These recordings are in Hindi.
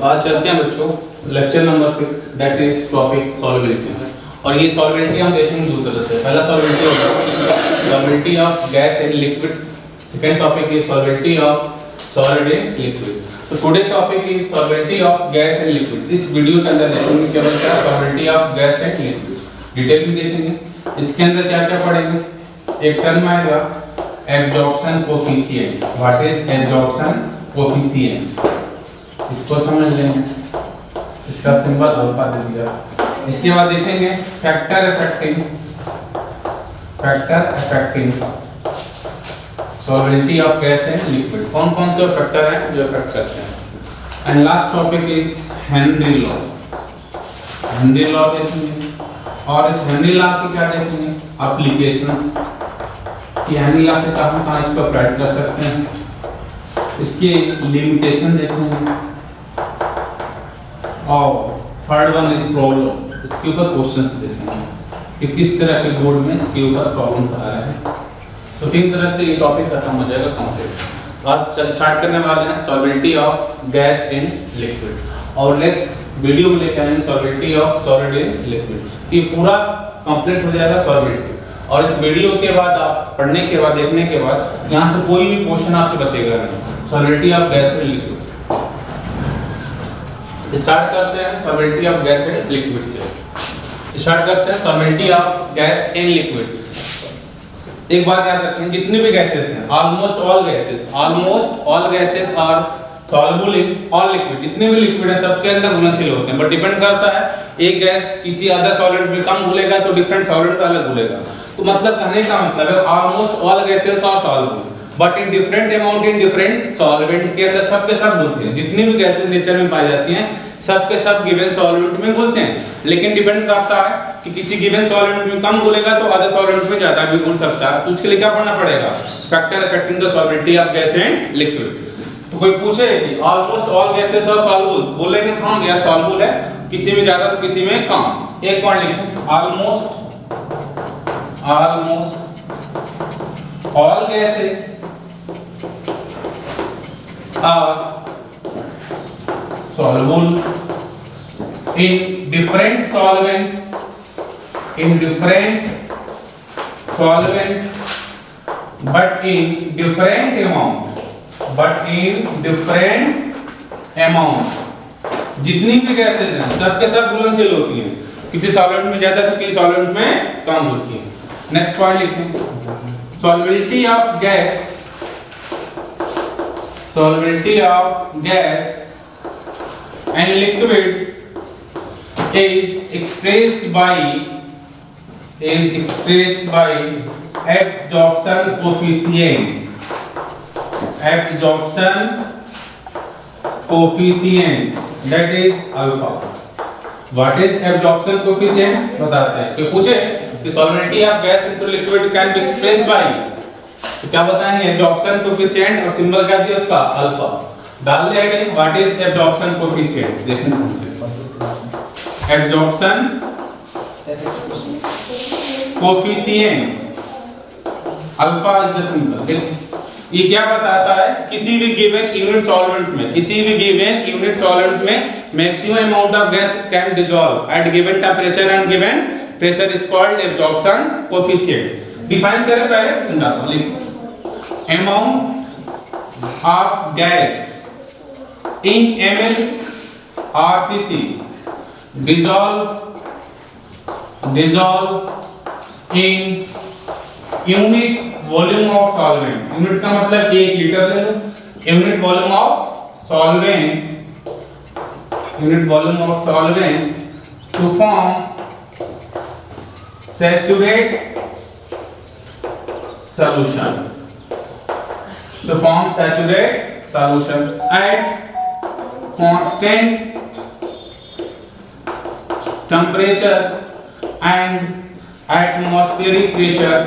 आज चलते हैं बच्चों lecture number 6 that is topic solubility. और ये सॉल्युबिलिटी हम देखेंगे दो तरह से। पहला सॉल्युबिलिटी होगा solubility of gas and liquid, second topic is solubility of solid and liquid. तो today topic is solubility of gas and liquid. इस वीडियो के अंदर देखेंगे केवल क्या solubility of gas and liquid, detail में देखेंगे। इसके अंदर क्या क्या पढ़ेंगे, एक टर्म आएगा absorption coefficient. What is absorption coefficient, इसको समझ लेंगे, इसका सिंबल अल्फा दे दिया। इसके बाद देखेंगे factor affecting solubility of gas and liquid. कौन कौन से फैक्टर हैं जो अफेक्ट करते हैं। And last topic is Henry law. Henry law देखेंगे और इस हेनरी लॉ की क्या देखेंगे एप्लीकेशंस, कि हेनरी लॉ से कहां इसको अप्लाई कर सकते हैं, इसकी लिमिटेशन देखेंगे। और थर्ड वन इज प्रॉब्लम, इसके ऊपर क्वेश्चंस देखेंगे कि किस तरह के बोर्ड में इसके ऊपर प्रॉब्लम्स आ रहे हैं। तो तीन तरह से ये टॉपिक खत्म हो जाएगा कंप्लीट। आज स्टार्ट करने वाले हैं solubility of gas and liquid और नेक्स्ट वीडियो में लेकर आएंगे solubility of solid and liquid. तो ये पूरा कंप्लीट हो जाएगा सॉल्युबिलिटी। और इस वीडियो के बाद आप पढ़ने के बाद देखने के बाद यहाँ से कोई भी क्वेश्चन आपसे बचेगा नहीं। Solubility of gas and liquid start करते हैं। Solubility of gas and liquid से स्टार्ट करते हैं। Solubility of gas and liquid. एक बात याद रखें, जितनी भी गैसेस हैं almost all gases are soluble in all liquid. जितने भी लिक्विड हैं सबके अंदर घुलनशील होते हैं, बट डिपेंड करता है एक गैस किसी अदर सॉल्वेंट में कम घुलेगा तो डिफरेंट सॉल्वेंट में अलग घुलेगा। तो मतलब कहने का मतलब है almost all gases are soluble but in different amount in different solvent के अंदर सबके सब घुलते हैं। जितनी भी गैसेस नेचर में पाई जाती हैं सबके सब गिवन सॉल्वेंट में घुलते हैं, लेकिन डिपेंड करता है कि किसी गिवन सॉल्वेंट में कम घुलेगा तो अदर सॉल्वेंट में ज्यादा भी घुल सकता है। तो उसके लिए क्या पढ़ना पड़ेगा, factor affecting the solubility of gas and liquid. तो कोई पूछे कि almost all gases are soluble, बोलेंगे हां गैस सॉल्युबल है, किसी में ज्यादा तो किसी में कम। एक पॉइंट लिखें, almost all gases are soluble in different solvent but in different amount। जितनी भी गैसेस हैं सबके सब घुलनशील होती हैं, किसी सॉल्वेंट में ज्यादा तो किसी सॉल्वेंट में कम होती हैं। नेक्स्ट पॉइंट लिखें, solubility of gas and liquid is expressed by absorption coefficient that is alpha। What is absorption coefficient बताते हैं। कि पूछे कि solubility of gas into liquid can be expressed by, तो क्या बताएंगे एब्जॉर्प्शन कोफिशिएंट और सिंबल क्या दिया उसका अल्फा। डाल दिया heading what is absorption coefficient. देखें absorption coefficient alpha is the symbol. देखिए ये क्या बताता है, किसी भी गिवन यूनिट सॉल्वेंट में maximum amount of gas can dissolve at given temperature and given pressure is called absorption coefficient. Define करें पहले, समझाता हूं। amount of gas in ml RCC dissolve in unit volume of solvent। Unit का मतलब 1 लीटर ले लो। Unit volume of solvent to form saturate solution at constant temperature and atmospheric pressure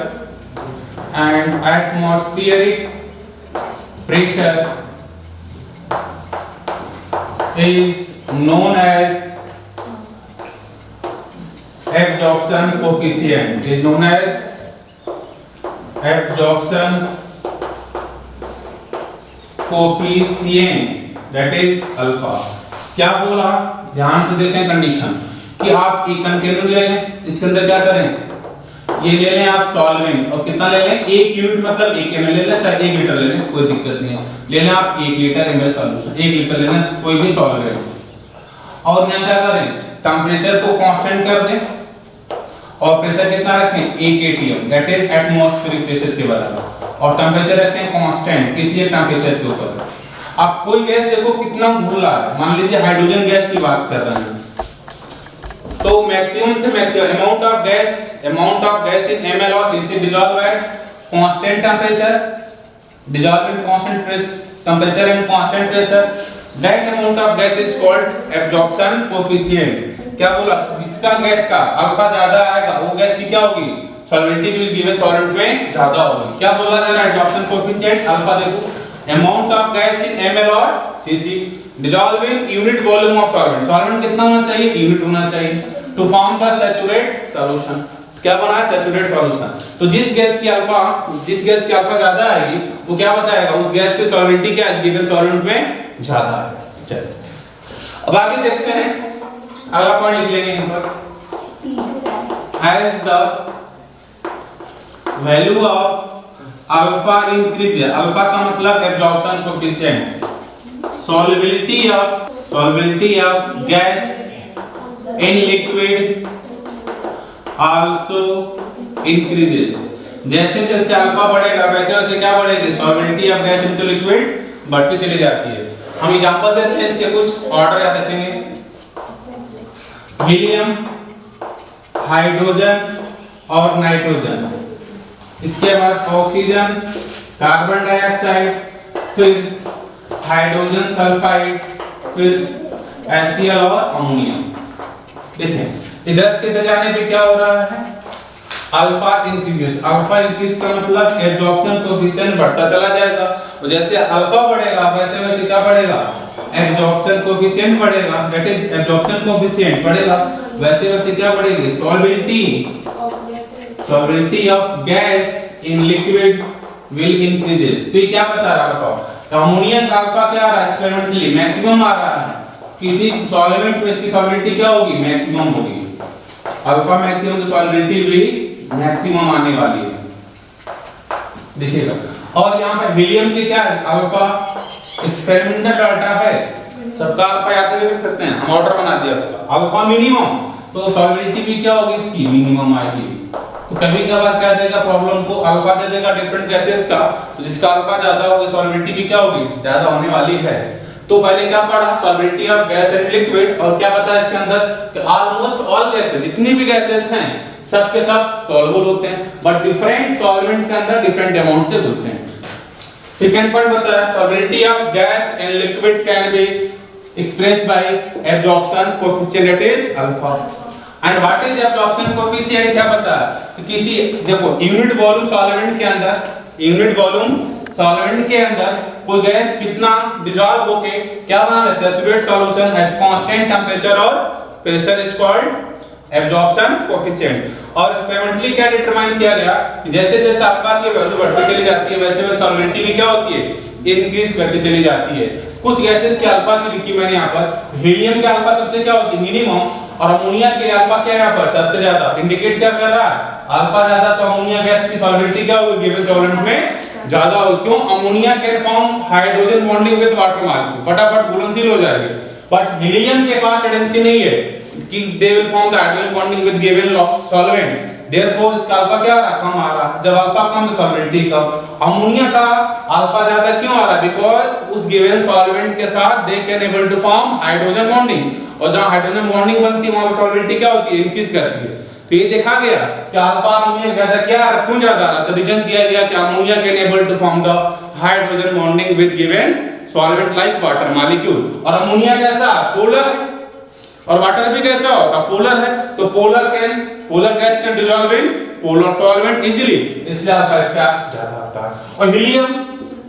is known as absorption coefficient, that is alpha। क्या बोला, ध्यान से देखें कंडीशन कि आप एक कंटेनर ले लें, इसके अंदर क्या करें, ये ले लें आप सॉल्वेंट, और कितना ले लें, 1 यूनिट मतलब 1 ml ले लें, चाहे 1 लीटर ले लें, कोई दिक्कत नहीं है। ले लें आप 1 लीटर ml सॉल्यूशन, 1 लीटर ले लें कोई भी सॉल्वेंट, और यहाँ क्या करें, टेम्परेचर को कांस्टेंट कर दें और प्रेशर कितना रखें, 1 atm, that is atmospheric pressure के बराबर, और टेम्परेचर रखें कांस्टेंट किसी एक टेम्परेचर के ऊपर। अब कोई गैस देखो कितना घूम रहा है, मान लीजिए हाइड्रोजन गैस की बात कर रहे हैं, तो मैक्सिमम से maximum amount of gas in ml और cc dissolve at constant temperature, dissolve in constant temperature and constant pressure, that amount of gas is called absorption coefficient। क्या बोला, जिसका गैस का अल्फा ज्यादा आएगा वो गैस की क्या होगी, सॉल्वेंटी विल गिवन सॉल्वेंट में ज्यादा होगी। क्या बोला जा रहा है, एब्जॉर्प्शन कोएफिशिएंट अल्फा देखो, amount of gas in ml और cc dissolving unit volume of solvent, solvent कितना होना चाहिए, यूनिट होना चाहिए, to form the saturate solution, क्या बना है, सैचुरेट सॉल्यूशन। तो जिस गैस की अल्फा ज्यादा आएगी वो क्या बताएगा, उस गैस की सॉल्वेंटी क्या है, गिवन सॉल्वेंट में ज्यादा है। चलिए अब आगे देखते हैं, अगला पॉइंट लिख लेंगे यहाँ पर, as the value of alpha increase, alpha का मतलब absorption coefficient, solubility of gas in liquid also increases। जैसे जैसे अल्फा बढ़ेगा वैसे वैसे क्या बढ़ेगी, solubility of gas into liquid बढ़ती चली जाती है। हम एग्जांपल देते हैं, इसके कुछ ऑर्डर याद रखेंगे, हीलियम, हाइड्रोजन और नाइट्रोजन, इसके बाद ऑक्सीजन, कार्बन डाइऑक्साइड, फिर हाइड्रोजन सल्फाइड, फिर HCl और अमोनिया। देखें इधर से इधर जाने पे क्या हो रहा है, अल्फा इंक्रीजेस, अल्फा इंक्रीज का मतलब एब्जॉर्प्शन कोएफिशिएंट बढ़ता चला जाएगा, और जैसे अल्फा बढ़ेगा वैसे वैसे क्या बढ़ेगा, एब्जॉर्प्शन कोएफिशिएंट बढ़ेगा, दैट इज एब्जॉर्प्शन कोएफिशिएंट बढ़ेगा, वैसे वैसे क्या बढ़ेगी, solubility of gas in liquid will increases। तो ये क्या बता रहा है, बताओ, अमोनियम का अल्फा क्या आ रहा है, एक्सपेरिमेंटली मैक्सिमम आ रहा है, किसी सॉल्वेंट में इसकी सॉल्वेंटी क्या होगी, मैक्सिमम होगी, अल्फा मैक्सिमम, तो सॉल्वेंटी भी मैक्सिमम आने वाली है, देखिएगा। और यहाँ पे हीलियम के क्या है, अल्फा एक्सपेरिमेंटल डाटा है, सबका अल्फा याद कर सकते हैं, हम ऑर्डर बना दिया उसका, अल्फा मिनिमम, तो सॉल्वेंटी भी क्या होगी इसकी, मिनिमम आएगी। तो कभी कभार क्या देगा, प्रॉब्लम को अल्फा दे देगा डिफरेंट गैसेस का, तो जिसका अल्फा ज्यादा होगी सॉल्वेंटी भी क्या होगी, ज्यादा होने वाली है। तो पहले क्या पढ़ा, सॉल्वेंटी ऑफ गैस एंड लिक्विड, और क्या बताया इसके अंदर कि ऑलमोस्ट ऑल गैसेस, जितनी भी गैसेस हैं सब के सब सॉल्युबल होते हैं, बट डिफरेंट सॉल्वेंट के अंदर डिफरेंट अमाउंट से होते हैं। सेकंड पॉइंट बताया, solvency of gas and liquid can be expressed by absorption coefficient, that is alpha. And what is absorption coefficient, क्या बताया कि किसी, देखो यूनिट वॉल्यूम सॉल्वेंट के अंदर, यूनिट वॉल्यूम सॉल्वेंट के अंदर कोई गैस कितना डिसॉल्व होके क्या बना है, saturate solution at constant temperature और pressure is called absorption coefficient. और एक्सपेरिमेंटली क्या डिटरमाइन किया गया कि जैसे जैसे अल्फा की वैल्यू बढ़ती चली जाती है वैसे वैसे सॉल्वेंटी भी क्या होती है, इंक्रीज करती चली जाती है। कुछ गैसेस के अल्फा की लिखी मैंने यहाँ पर, हीलियम के अल्फा सबसे क्या होती है, मिनिमम, और अमोनिया के अल्फा क्या है यहाँ पर, सबसे ज्यादा, इंडिकेट क्या कर रहा है, अल्फा ज्यादा, तो अमोनिया गैस की सॉल्वेंटी क्या होगी, गिवन सॉल्वेंट में ज्यादा हो। क्यों, ammonia can form hydrogen bonding with water molecule, फटाफट घुलनशील हो जाएगी, बट हीलियम के पास टेंडेंसी नहीं है कि they will form the hydrogen bonding with given solvent, therefore इसका अल्फा क्या आ रहा, कम आ रहा। जब अल्फा कम तो सॉल्वेंटी कम। अमोनिया का अल्फा ज्यादा क्यों आ रहा, बिकॉज़ उस गिवन सॉल्वेंट के साथ they can able to form hydrogen bonding, और जहां हाइड्रोजन बॉन्डिंग बनती है वहां पे सॉल्वेंटी क्या होती है, इंक्रीज करती है। तो ये देखा गया कि अल्फा अमोनिया ज्यादा क्या आ रहा, क्यों ज्यादा आ रहा, तो रीजन दिया गया कि ammonia can able to form the hydrogen bonding with given solvent like water molecule. और अमोनिया कैसा, पोलर है, और वाटर भी कैसा होता, पोलर है, तो polar gas can dissolve in polar solvent easily, इसलिए अल्फा इसका ज्यादा आता है। और हीलियम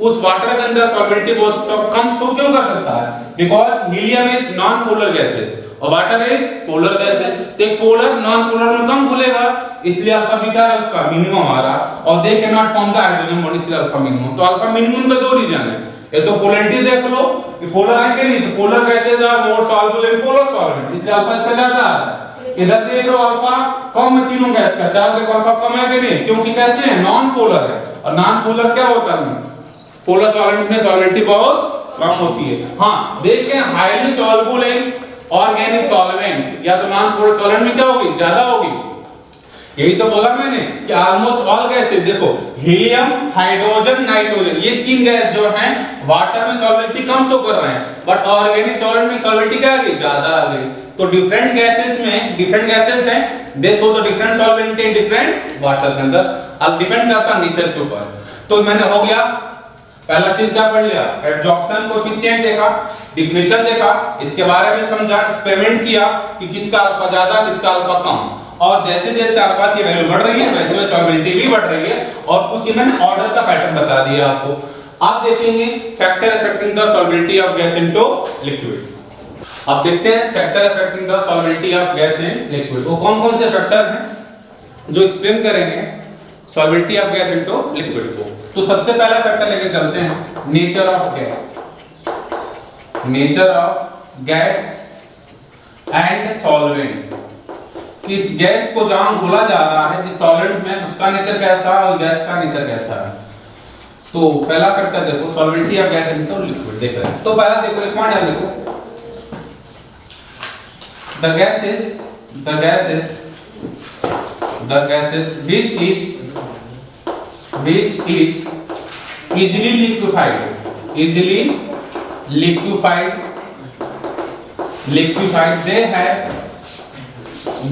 उस वाटर के अंदर सॉल्वेंटी बहुत कम शो क्यों कर सकता है, because helium is non polar gases और वाटर इज पोलर गैस है, तो एक पोलर नॉन पोलर में कम घुलेगा, इसलिए अल्फा भी क्या है उसका मिनिमम आ रहा, और they can not form the hydrogen bond, इसलिए अल्फा मिनिमम। तो अल्फा मिनिमम का दो रीजन है, ये तो पोलैरिटी देख लो कि पोलर है कि नहीं, तो polar gases are more soluble in polar solvent, इसलिए अल्फा इसका ज्यादा है। इधर देख लो अल्फा कम है तीनों गैस का, चार देखो अल्फा कम है कि नहीं, क्योंकि कैसे है नॉन पोलर है, और नॉन पोलर क्या होता है, पोलर सॉल्वेंट में सॉल्युबिलिटी बहुत कम होती है। हाँ देखिए highly soluble in organic solvent या तो नॉन पोलर सॉल्वेंट में क्या होगी, ज्यादा होगी। यही तो बोला मैंने कि ऑलमोस्ट ऑल गैसेस देखो हीलियम, हाइड्रोजन, नाइट्रोजन, ये तीन गैस जो हैं वाटर में सॉल्युबिलिटी कम शो कर रहे हैं, बट ऑर्गेनिक सॉल्वेंट में सॉल्युबिलिटी क्या आ गई, ज्यादा आ गई। तो डिफरेंट गैसेस में डिफरेंट गैसेस हैं, दे show the different solvent in different water के अंदर, अब डिपेंड करता है नेचर के ऊपर। तो मैंने हो गया पहला चीज क्या पढ़ लिया, एब्जॉर्प्शन कोएफिशिएंट देखा, डिफिनेशन देखा, इसके बारे में समझा, एक्सपेरिमेंट किया कि किसका अल्फा ज्यादा किसका अल्फा कम, और जैसे जैसे अल्फा की वैल्यू बढ़ रही है वैसे वैसे सॉल्युबिलिटी भी बढ़ रही है, और कुछ मैंने ऑर्डर का पैटर्न बता दिया आपको। आप देखेंगे factor affecting the solubility of gas into liquid. अब देखते हैं factor affecting the solubility of gas in liquid, वो कौन कौन से फैक्टर हैं जो एक्सप्लेन करेंगे solubility of gas into liquid को। तो सबसे पहला फैक्टर लेके चलते हैं nature of gas, nature of gas and solvent, किस गैस को जहां घोला जा रहा है जिस सॉल्वेंट में उसका नेचर कैसा है और गैस का नेचर कैसा है। तो पहला फैक्टर देखो solubility of gas into liquid देख रहे हैं। तो पहला देखो एक पॉइंट है, देखो the gases which is easily liquefied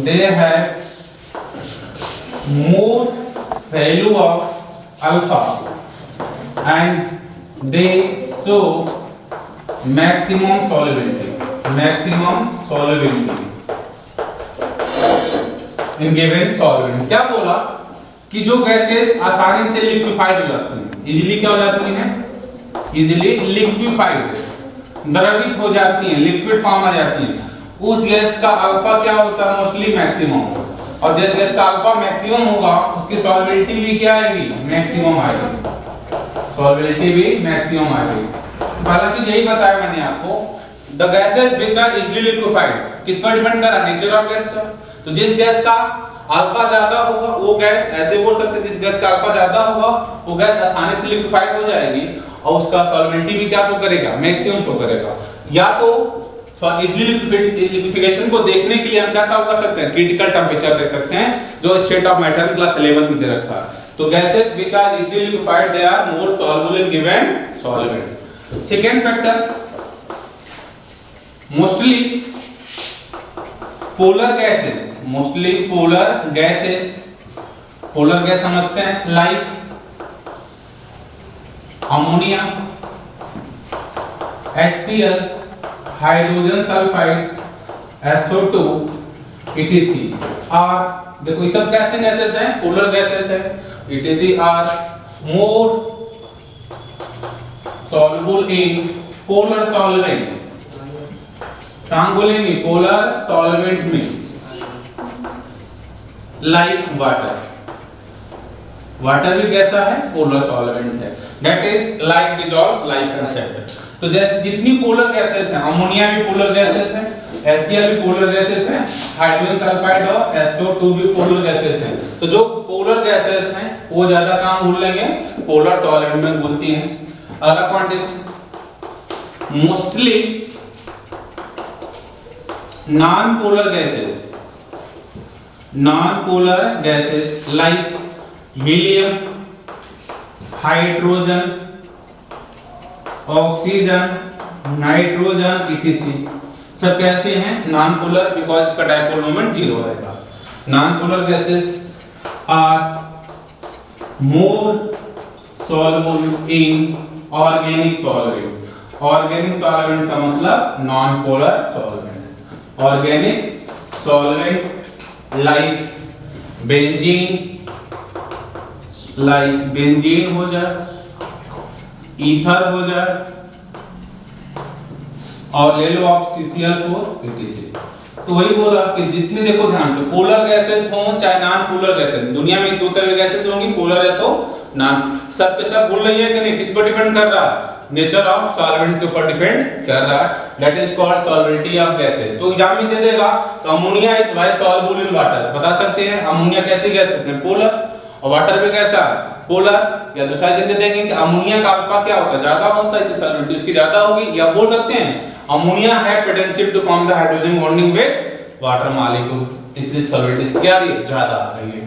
they have more value of alpha and they show maximum solubility in given solvent। क्या बोला कि जो गैसेस आसानी से लिक्विफाइड हो जाती हैं, इजीली क्या हो जाती हैं, इजीली लिक्विफाइड, द्रवित हो जाती हैं, लिक्विड फॉर्म आ जाती हैं, उस गैस का अल्फा क्या होता है, मोस्टली मैक्सिमम, और जिस गैस का अल्फा मैक्सिमम होगा उसकी सॉल्युबिलिटी भी क्या आएगी, मैक्सिमम आएगी, सॉल्युबिलिटी भी मैक्सिमम आएगी। पहला चीज यही बताया मैंने आपको, the gases which are easily liquefied, किस पर डिपेंड कर रहा है, नेचर ऑफ गैस का। तो जिस गैस का अल्फा ज्यादा होगा वो गैस, ऐसे बोल सकते हैं जिस गैस का अल्फा ज्यादा होगा वो गैस आसानी से लिक्विफाइड हो जाएगी और उसका सॉल्युबिलिटी भी क्या शो करेगा, मैक्सिमम शो करेगा। या तो इजीली लिक्विफिकेशन को देखने के लिए हम क्या सॉल्व कर सकते हैं, क्रिटिकल टेंपरेचर देख सकते हैं जो स्टेट ऑफ मैटर क्लास 11 में दे रखा है। तो gases which are easily liquefied they are more soluble in given solvent. Second factor mostly polar gases, mostly polar gases, polar gas समझते हैं like ammonia, HCl, hydrogen sulphide, SO2, etc are, देखो ये सब कैसे गैसेस हैं, पोलर गैसेस हैं, etc are more soluble in polar solvent, कहां बोलेंगे, पोलर सॉल्वेंट में, लाइक वाटर, वाटर भी कैसा है, पोलर सॉल्वेंट है, that is like dissolve like concept. तो जैसे जितनी पोलर गैसेस हैं, अमोनिया भी पोलर गैसेस हैं, HCl भी पोलर गैसेस हैं, हाइड्रोजन सल्फाइड और SO2 भी पोलर गैसेस हैं। तो जो पोलर गैसेस हैं वो ज्यादा काम घुल लेंगे, पोलर सॉल्वेंट में घुलती हैं। अगला quantity mostly non-polar gases like helium, hydrogen, oxygen, nitrogen, etc सब कैसे हैं, नॉन पोलर, बिकॉज इसका डायपोल मोमेंट 0 रहेगा। Non polar gases are more soluble in organic solvent. Organic solvent का मतलब non polar solvent. Organic solvent like benzene हो जाए, ईथर हो जाए, और ले लो आप CCl4 etc। तो वही बोला कि जितने देखो ध्यान से पोलर गैसेस हो चाहे नॉन पोलर गैसेस, दुनिया में दो तरह के गैसेस होंगी, पोलर है तो नॉन, सब के सब भूल रही है कि नहीं, किस पर डिपेंड कर रहा है, नेचर ऑफ सॉल्वेंट के ऊपर डिपेंड कर रहा है, that is called solvability of gases. तो एग्जाम में दे देगा ammonia is why soluble in water, बता सकते हैं अमोनिया कैसी गैसेस है, पोलर, और वाटर भी कैसा है, पोलर। या दूसरा चीज देंगे कि अमोनिया का अल्फा क्या होता है, ज्यादा होता है, इससे सॉल्वेबिलिटी उसकी ज्यादा होगी। या बोल सकते हैं अमोनिया है potential to form the hydrogen bonding with water molecule, इसलिए सॉल्वेबिलिटी क्या आ रही है, ज्यादा आ रही है।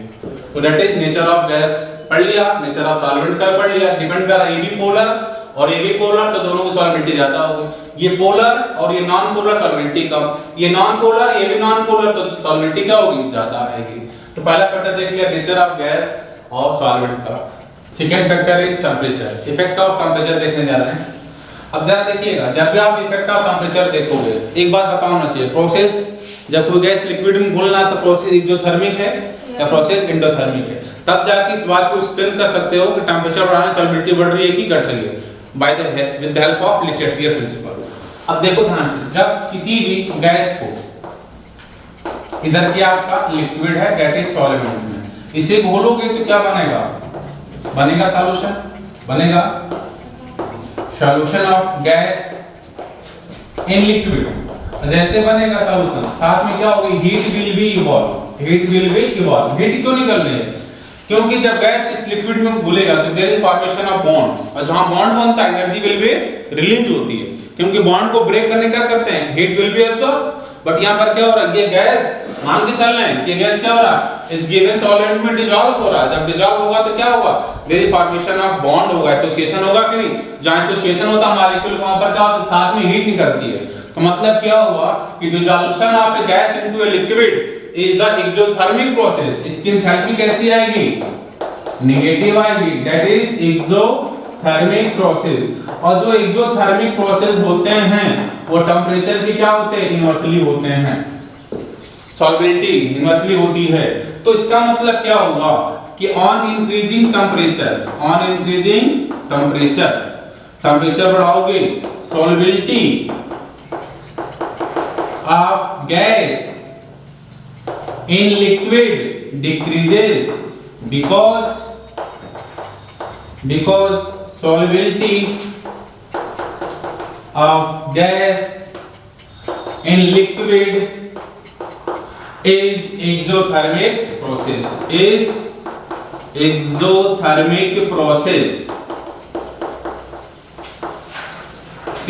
तो that is nature of gas पढ़ लिया, नेचर ऑफ सॉल्वेंट का पढ़ लिया, डिपेंड कर रहा है, ये भी पोलर और ये भी पोलर, तो दोनों की सॉल्वेबिलिटी ज्यादा होगी। ये पोलर और ये नॉन पोलर, सॉल्वेबिलिटी कम, ये नॉन पोलर ये भी नॉन पोलर, तो सॉल्वेबिलिटी क्या होगी, ज्यादा आएगी। तो पहला फैक्टर देख लिया नेचर ऑफ गैस और सॉल्वेंट का। Second factor is temperature, effect of temperature देखने जा रहे हैं। अब जरा देखिएगा, जब भी आप इफेक्ट ऑफ टेंपरेचर देखोगे, एक बात पता होना चाहिए, प्रोसेस जब कोई गैस लिक्विड में घुलना तो प्रोसेस एक्सोथर्मिक है या प्रोसेस एंडोथर्मिक है, तब जाके इस बात को एक्सप्लेन कर सकते हो कि टेंपरेचर बढ़ाने से सॉल्वेबिलिटी बढ़ रही है कि घट रही है, by the with the help of ले चैटियर प्रिंसिपल। अब देखो ध्यान से, जब किसी भी गैस को, इधर की आपका लिक्विड है दैट इज सॉल्वेंट में, इसे घोलोगे तो क्या बनेगा, बनेगा सॉल्यूशन, बनेगा solution of gas in liquid. जैसे बनेगा सॉल्यूशन, साथ में क्या होगी, heat will be evolve, heat will be evolve. Heat क्यों निकल रही है, क्योंकि जब गैस इस लिक्विड में घुलेगा तो there is formation of bond, और जहां बॉन्ड बनता है एनर्जी विल बी रिलीज होती है, क्योंकि बॉन्ड को ब्रेक करने क्या करते हैं, heat will be absorb. But यहां पर क्या हो रहा है, ये गैस मान के चल रहे हैं कि गैस क्या हो रहा है, इस गिवन सॉल्वेंट में डिसॉल्व हो रहा है। जब डिसॉल्व होगा तो क्या होगा, there is formation of bond होगा, एसोसिएशन होगा कि नहीं, जहां एसोसिएशन होता है मॉलिक्यूल वहां पर क्या होता है, साथ में हीट निकलती है। तो मतलब क्या हुआ कि dissolution of A gas into a liquid is the exothermic process. इसकी एंथैल्पी कैसी आएगी, नेगेटिव आएगी, दैट इज एक्सोथर्मिक प्रोसेस। और जो एक्सोथर्मिक प्रोसेस होते हैं वो टेंपरेचर की क्या होते हैं, इनवर्सली होते हैं, सॉल्वेबिलिटी इनवर्सली होती है। तो इसका मतलब क्या हुआ कि on increasing temperature, on increasing temperature, temperature बढ़ाओगे, solvability of gas in liquid decreases because solubility of gas in liquid is exothermic process, is exothermic process।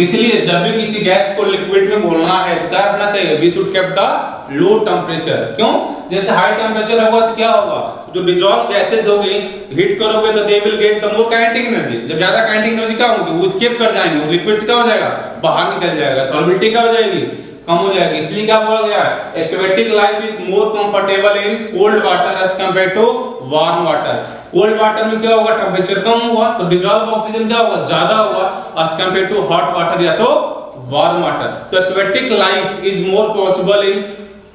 इसलिए जब भी किसी गैस को लिक्विड में घोलना है तो क्या रखना चाहिए, we should keep the low temperature. क्यों, जैसे हाई टेंपरेचर होगा तो क्या होगा, जो डिसॉल्व गैसेस होंगे हीट करोगे तो they will get the more kinetic energy. जब ज्यादा काइनेटिक एनर्जी क्या होगी, वो एस्केप कर जाएंगे, वो लिक्विड से क्या हो जाएगा, बाहर निकल जाएगा, सॉल्वेबिलिटी क्या हो जाएगी, कम हो जाएगी। इसलिए क्या बोला गया है, aquatic life is more comfortable in cold water as compare to warm water. Cold water में क्या होगा, टेंपरेचर कम होगा तो डिसॉल्व ऑक्सीजन क्या होगा, ज्यादा होगा as compare to hot water या तो वार्म वाटर। तो aquatic life is more possible in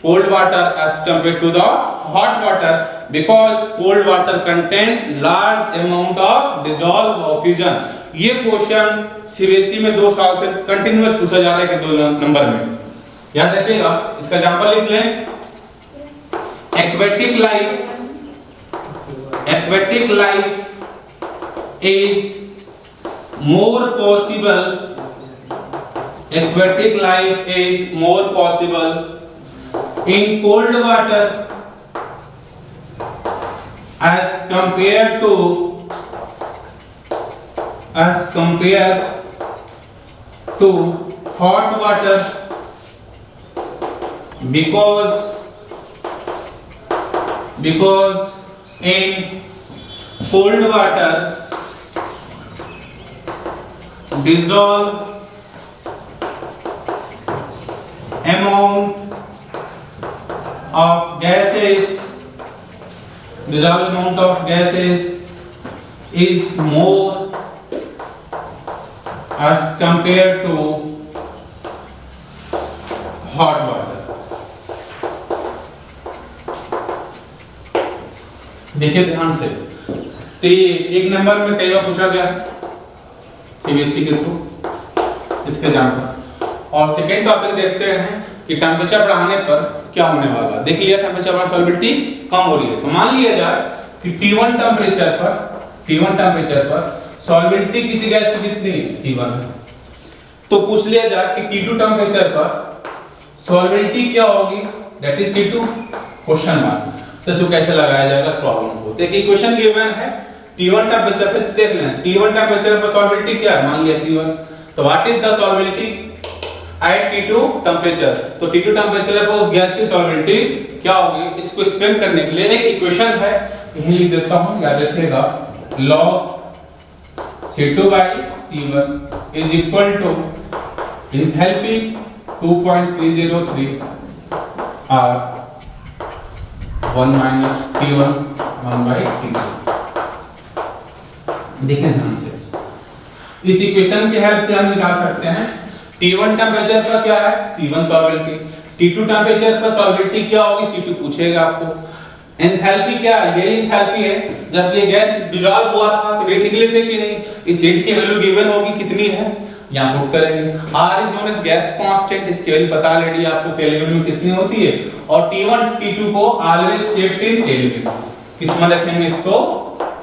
cold water as compare to the hot water because cold water contain large amount of dissolve oxygen. ये क्वेश्चन सीबीएसई में 2 साल से कंटिन्यूअस पूछा जा रहा है कि 2 नंबर में, याद रखिएगा। इसका एग्जांपल लिख लें, aquatic life is more possible, aquatic life is more possible in cold water as compared to hot water because in cold water dissolve amount of gases is more as compared to hot water। देखिए ध्यान से, तो ये 1 नंबर में कई बार पूछा गया सीबीएसई के थ्रू, इसके एग्जाम्पल। और सेकेंड टॉपिक देखते हैं कि टेम्परेचर बढ़ाने पर क्या होने वाला। देख लिया टेम्परेचर बढ़ाने सॉल्वेबिलिटी कम हो रही है, तो मान लिया जाए कि T1 टेम्परेचर पर सॉल्बिलिटी किसी गैस की कितनी है? C1 है। तो पूछ लिया जाए कि T2 टेम्परेचर पर सॉल्बिलिटी क्या होगी, that is C2 question mark. तो इसको कैसे लगाया जाएगा इस प्रॉब्लम को? देखिए इक्वेशन गिवन है T1 टेम्परेचर पे, देख लें T1 टेम्परेचर पर सॉल्बिलिटी क्या है, मान लिया C1। तो what is the solubility at T2 temperature? तो T2 टेम्परेचर पर उस गैस की सॉल्बिलिटी क्या होगी, इसको एक्सप्लेन करने के लिए एक इक्वेशन है, यही लिख देता हूं, याद रखिएगा। log C2 by C1 is equal to enthalpy 2.303 R 1 minus T1 1 by T2। देखें ध्यान से, इस इक्वेशन की हेल्प से हम निकाल सकते हैं T1 टेम्परेचर पर क्या है, C1 सॉल्बिलिटी, T2 टेम्परेचर पर सॉल्बिलिटी क्या होगी, C2 पूछेगा आपको। एंथैल्पी क्या है, यही एंथैल्पी है जब ये गैस डिसॉल्व हुआ था तो रेट निकले थे कि नहीं, इस रेट की वैल्यू गिवन होगी कितनी है, यहां पुट करेंगे। R is known as gas constant, इसकी वैल्यू पता ऑलरेडी आपको केल्विन में कितनी होती है, और T1 T2 को ऑलवेज केप्ट इन केल्विन, किस में रखेंगे इसको,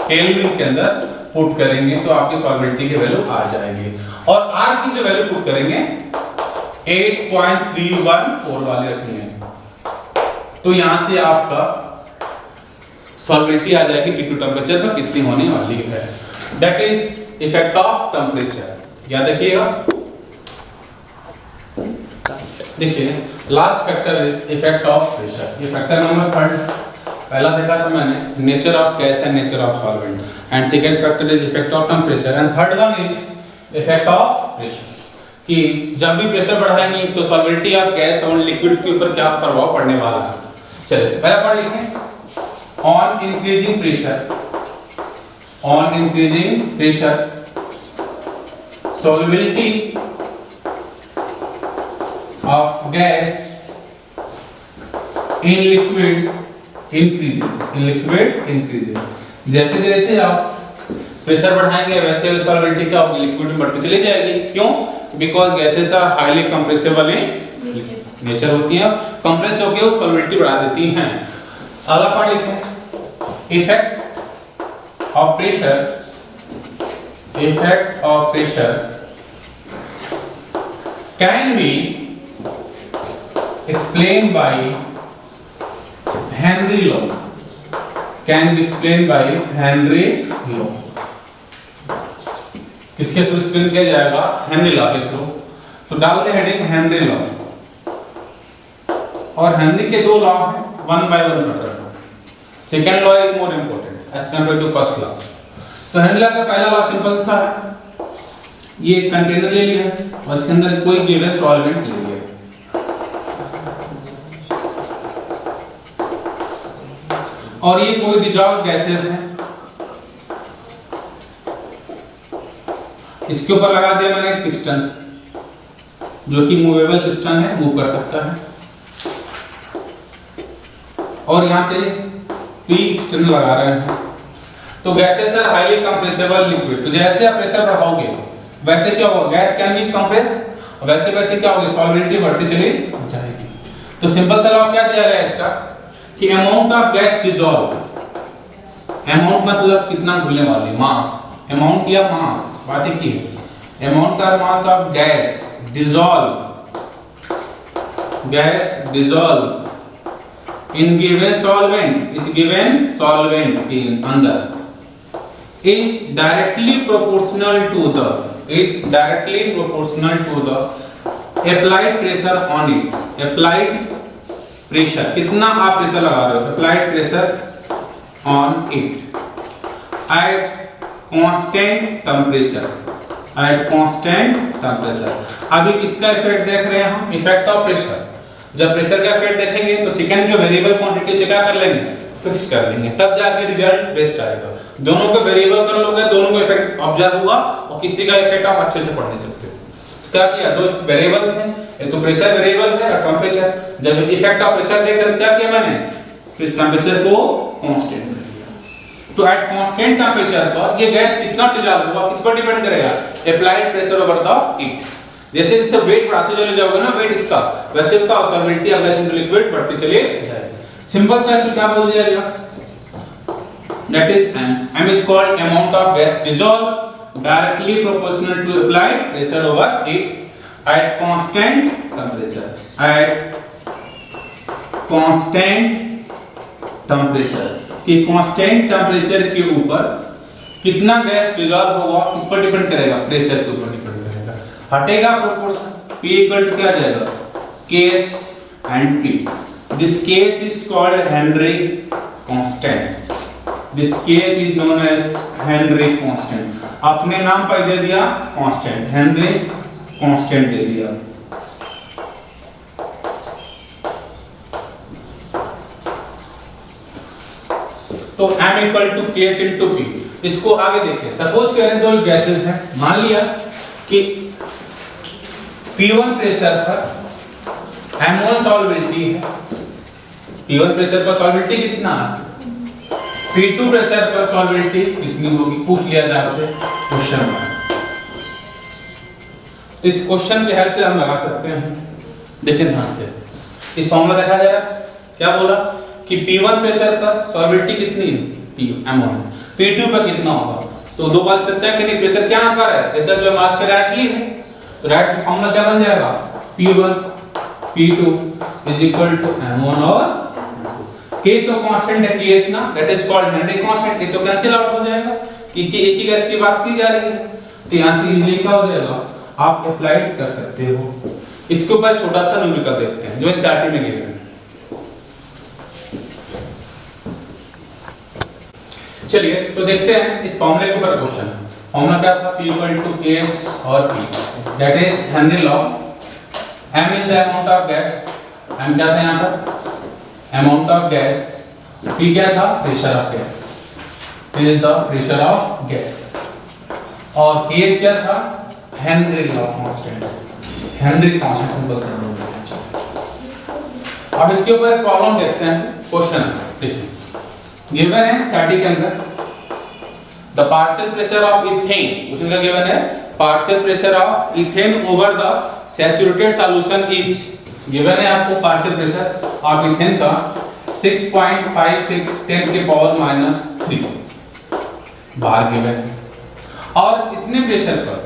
केल्विन के अंदर पुट करेंगे तो आपकी सॉल्बिलिटी की वैल्यू आ जाएगी। और R की जो वैल्यू पुट करेंगे 8.314 वाली रखेंगे, तो यहां से आपका सॉल्बिलिटी आ जाएगी T2 टेम्परेचर पर कितनी होने वाली है, that is effect of temperature. याद रखिएगा। देखिए last factor is effect of pressure. ये फैक्टर नंबर 3 पहला देखा था मैंने, nature of gas and nature of solvent, and second factor is effect of temperature, and third one is effect of pressure, कि जब भी प्रेशर बढ़ाएंगे तो सॉल्बिलिटी ऑफ गैस और लिक्विड के ऊपर क्या प्रभाव पड़ने वाला है। चलिए पहला पढ़ लिखें, on increasing pressure solubility of gas in liquid increases। जैसे जैसे आप प्रेशर बढ़ाएंगे वैसे सॉल्बिलिटी क्या होगी, लिक्विड में बढ़ती चली जाएगी। क्यों? Because gases are highly compressible in nature होती हैं, कंप्रेस होकर वो सॉल्बिलिटी बढ़ा देती हैं। अगला पढ़ लिखें, effect of pressure can be explained by Henry law, किसके थ्रू एक्सप्लेन किया जाएगा, हेनरी लॉ के थ्रू। तो डाल दे हेडिंग हेनरी लॉ, और हेनरी के दो लॉ हैं, 1 by 1 पढ़ रहे हैं। Second law is more important as compare to first law. तो हेनरी लॉ का पहला लॉ सिंपल सा है, ये एक कंटेनर ले लिया और इसके अंदर कोई गिवन सॉल्वेंट ले लिया, और ये कोई डिसॉल्व गैसेस हैं, इसके ऊपर लगा दिया मैंने एक पिस्टन, जो कि मूवेबल पिस्टन है, मूव कर सकता है, और यहां से पी एक्सटर्नल लगा रहे हैं। तो gases are highly compressible liquid, तो जैसे आप प्रेशर बढ़ाओगे वैसे क्या होगा, गैस कैन बी कंप्रेस, और वैसे वैसे क्या होगी, सॉल्बिलिटी बढ़ती चली जाएगी। तो सिंपल सा लॉ क्या दिया गया है इसका, कि amount of gas dissolve, amount मतलब कितना घुलने वाली, मास, अमाउंट या मास, बात एक ही है, अमाउंट और mass of gas dissolve in given solvent, is given solvent के अंदर is directly proportional to the applied pressure on it। applied pressure कितना आप प्रेशर लगा रहे हो, applied pressure on it at constant temperature। अभी किसका इफेक्ट देख रहे हैं हम, इफेक्ट ऑफ प्रेशर। जब प्रेशर का इफेक्ट देखेंगे तो सेकंड जो वेरिएबल क्वांटिटी से क्या कर लेंगे, फिक्स कर लेंगे, तब जाके रिजल्ट बेस्ट आएगा। दोनों को वेरिएबल कर लोगे, दोनों को इफेक्ट ऑब्जर्व होगा, और किसी का इफेक्ट आप अच्छे से पढ़ नहीं सकते। क्या किया, दो वेरिएबल थे, एक तो प्रेशर वेरिएबल है और टेम्परेचर। जब इफेक्ट ऑफ प्रेशर देख रहे क्या किया मैंने, टेम्परेचर को कांस्टेंट कर दिया। तो एट कांस्टेंट टेम्परेचर पर ये गैस कितना डिसॉल्व होगा, किस पर डिपेंड करेगा, applied pressure over the heat. जैसे जैसे वेट बढ़ाते चले जाओगे ना, वेट इसका, वैसे का सॉल्बिलिटी ऑफ गैस इनटू लिक्विड बढ़ती चली जाएगी। सिंपल सा इसको क्या बोल दिया गया, that is m is called amount of gas dissolved directly proportional to applied pressure over it at constant temperature. At constant temperature, कि constant temperature के ऊपर कितना गैस डिजॉल्व होगा इस पर डिपेंड करेगा, प्रेशर के ऊपर डिपेंड करेगा। हटेगा प्रोपोर्शन, P इक्वल टू क्या आ जाएगा, KH and P. This KH is called Henry constant. This KH is known as Henry constant. आपने नाम पर दे दिया कांस्टेंट, हेनरी कांस्टेंट दे दिया। तो M equal to KH into P। इसको आगे देखें, सपोज करें दो गैसेस हैं, मान लिया कि P1 प्रेशर पर M1 सॉल्बिलिटी है, P1 प्रेशर पर सॉल्बिलिटी कितना है, P2 प्रेशर पर सॉल्बिलिटी कितनी होगी, पूछ लिया जाए आपसे क्वेश्चन में। तो इस क्वेश्चन की हेल्प से हम लगा सकते हैं। देखिए ध्यान से, इस फॉर्मूला देखा जा रहा है, क्या बोला कि P1 प्रेशर पर सॉल्बिलिटी कितनी है, M1, P2 पर कितना होगा। तो दो बार सकते हैं कि नहीं, प्रेशर क्या आकर है, प्रेशर जो मास के डायरेक्टली है, तो डायरेक्ट फॉर्मूला क्या बन जाएगा, P1 P2 is equal to M1 और K तो कांस्टेंट है, KH ना, that is called Henry constant. ये तो कैंसिल आउट हो जाएगा, किसी एक ही गैस की बात की जा रही है, तो यहां से इजीली क्या हो जाएगा, आप अप्लाइड कर सकते हो। इसके ऊपर छोटा सा न्यूमेरिकल देखते हैं जो एनसीईआरटी में गिवन है। चलिए तो देखते हैं इस फॉर्मूले के ऊपर क्वेश्चन। फॉर्मूला क्या था, P इक्वल टू KH और P, that is Henry law. M is the amount of gas, M क्या था यहां पर, अमाउंट ऑफ गैस, P क्या था, pressure of gas, this is the pressure of gas, और KH क्या था, Henry law constant, Henry constant simple से। अब इसके ऊपर एक प्रॉब्लम देखते हैं, क्वेश्चन देखिए गिवन है स्टडी के अंदर, the partial pressure of ethane, उसमें क्या गिवन है, partial pressure of ethane over the saturated solution is, given है आपको पार्शियल प्रेशर ऑफ इथेन का 6.56 10 के पावर माइनस 3 बार गिवन है, और इतने प्रेशर पर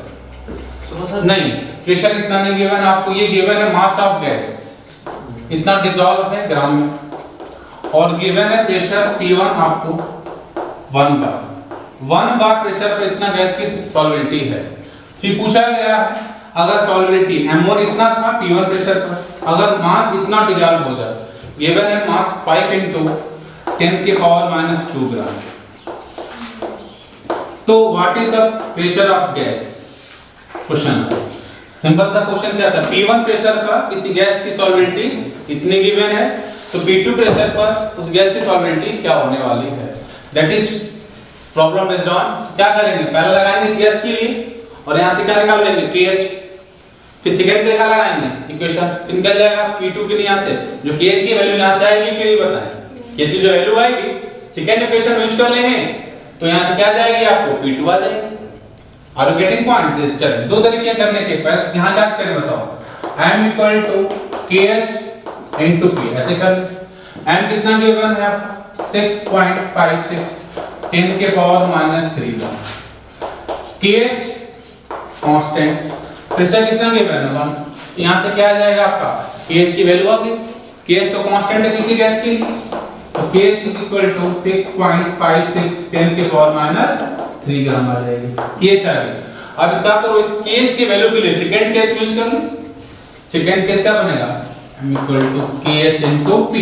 नहीं, प्रेशर इतना नहीं गिवन आपको, ये गिवन है मास ऑफ गैस, इतना डिसॉल्व है ग्राम में, और गिवन है प्रेशर P1 आपको 1 बार प्रेशर पे इतना गैस की सॉल्बिलिटी है। फिर पूछा गया है अगर सॉल्बिलिटी M1 इतना था P1 प्रेशर पर, अगर मास इतना डिसॉल्व हो जाए, गिवन है मास 5 into 10 के पावर माइनस 2 ग्राम, तो what is the pressure of gas, question simple सा क्वेश्चन क्या था, P1 प्रेशर पर किसी गैस की सॉल्बिलिटी इतनी गिवन है, तो P2 प्रेशर पर उस गैस की सॉल्बिलिटी क्या होने वाली है, that is problem based on, क्या करेंगे पहले लगाएंगे इस गैस के लिए, और यहां से क्या निकाल लेंगे KH, फिर सेकंड के लिए क्या लगाएंगे इक्वेशन, फिर निकल जाएगा P2 के लिए, यहां से जो KH की वैल्यू यहां से आएगी कि नहीं बताएं, KH की जो वैल्यू आएगी सेकंड इक्वेशन यूज कर लेंगे, तो यहां से क्या जाएगी आपको P2 आ जाएगी। Are you getting point? चलिए दो तरीके करने के, पहले यहां जांच करें, बताओ M equal to KH into P, ऐसे कर, M कितना गिवन है आपका 6.56 10 के पावर माइनस 3 ग्राम, KH कांस्टेंट, प्रेशर कितना गिवन है 1, यहां से क्या आ जाएगा आपका KH की वैल्यू आ गई, KH तो कांस्टेंट है किसी गैस के लिए, तो KH इज इक्वल टू 6.56 10 के पावर माइनस 3 ग्राम आ जाएगी, KH आ गई। अब इसका करो इस KH की वैल्यू के लिए सेकंड केस यूज कर लो, सेकंड केस क्या बनेगा, M equal to KH into P,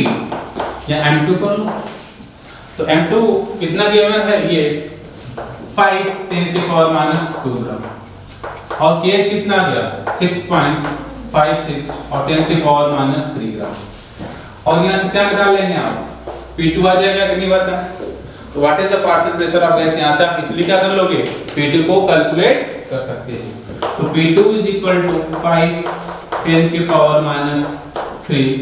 या M2 कर लो, तो M2 कितना गिवन है, ये 5 10 के पावर माइनस 2 ग्राम, और KH कितना आ गया 6.56 और 10 के पावर माइनस 3 ग्राम, और यहाँ से क्या निकाल लेंगे आप, P2 आ जाएगा कि नहीं बता, तो what is the partial pressure of gas, यहाँ से आप इसलिए क्या कर लोगे, P2 को कैलकुलेट कर सकते हैं, तो P2 इज इक्वल टू 5 10 के पावर माइनस 3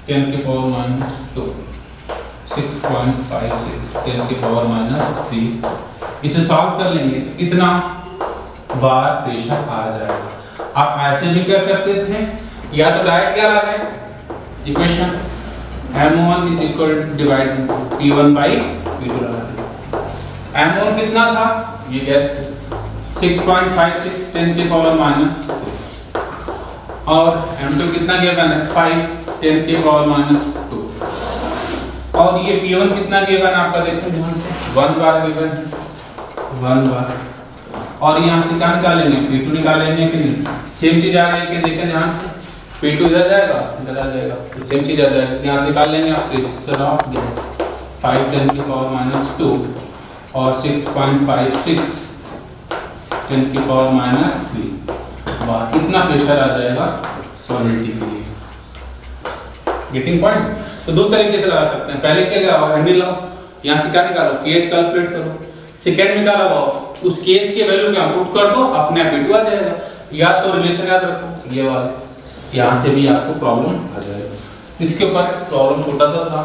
10 के पावर माइनस 2 6.56 10 के पावर माइनस 3, इसे सॉल्व कर लेंगे तो कितना बार प्रेशर आ जाएगा। आप ऐसे भी कर सकते थे, या तो डायरेक्ट क्या लगाए equation M1 is equal to divide P1 by P2 लगा दें। M1 कितना था, ये गैस थी, 6.56 10 की पावर माइनस 3 और M2 कितना गिवन है 5 10 की पावर माइनस 2 और ये P1 कितना गिवन है आपका देखें ध्यान से 1 बार गिवन है 1 बार और यहाँ से क्या निकालेंगे P2 निकालेंगे कि नहीं सेम चीज आ रही है कि देखें ध्यान से P2 इधर जाएगा इधर आ जाएगा तो सेम चीज आ जाएगा यहाँ से निकाल लेंगे आप प्रेशर ऑफ गैस 5 10 की पावर माइनस 2 और 6.56 10 की पावर माइनस 3 बार कितना प्रेशर आ जाएगा सॉलिडिटी के लिए गेटिंग पॉइंट तो दो तरीके से लगा सकते हैं पहले क्या लगाओ हैंडल लाओ यहाँ से क्या निकालो केएच कैलकुलेट करो सेकंड में क्या लगाओ उस केएच के वैल्यू क्या पुट कर दो अपने आप P2 आ जाएगा या तो रिलेशन याद रखो ये वाला यहाँ से भी आपको प्रॉब्लम आ जाएगा इसके ऊपर प्रॉब्लम छोटा सा था